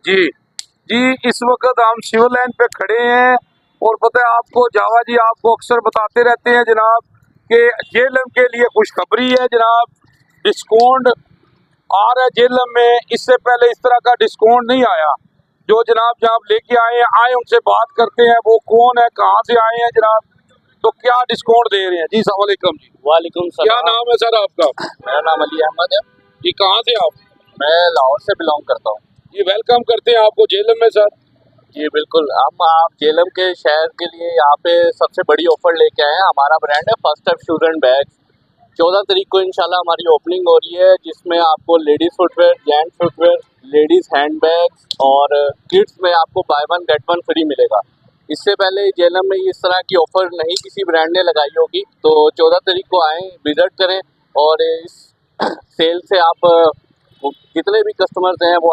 जी जी, इस वक्त हम सिविल लाइन पे खड़े हैं और पता है आपको, जावा जी आपको अक्सर बताते रहते हैं जनाब कि जेएलएम के लिए खुशखबरी है जनाब। डिस्काउंट आ रहा है जेएलएम में, इससे पहले इस तरह का डिस्काउंट नहीं आया। जो जनाब जनाब लेके आए उनसे बात करते हैं, वो कौन है, कहाँ से आए हैं जनाब, तो क्या डिस्काउंट दे रहे हैं जी। सलाम वालेकुम जी। वालेकुम क्या सलाम। नाम है सर आपका? मेरा नाम अली अहमद है। जी, कहाँ से आप? मैं लाहौर से बिलोंग करता हूँ। जी, वेलकम करते हैं आपको जेएलएम में सर। जी बिल्कुल, हम आप जेएलएम के शहर के लिए यहाँ पे सबसे बड़ी ऑफर लेके आए हैं। हमारा ब्रांड है first step shoes and bags. 14 तारीख को इंशाल्लाह हमारी ओपनिंग हो रही है, जिसमें आपको ladies footwear, gents footwear, ladies hand bags और किड्स में आपको by one get one free मिलेगा। इससे पहले जेएलएम में इस तरह की ऑफर नहीं किसी ब्रांड ने लगाई होगी। तो 14 तारीख को आएँ, विजिट करें और इस सेल से आप जितने भी कस्टमर्स हैं वो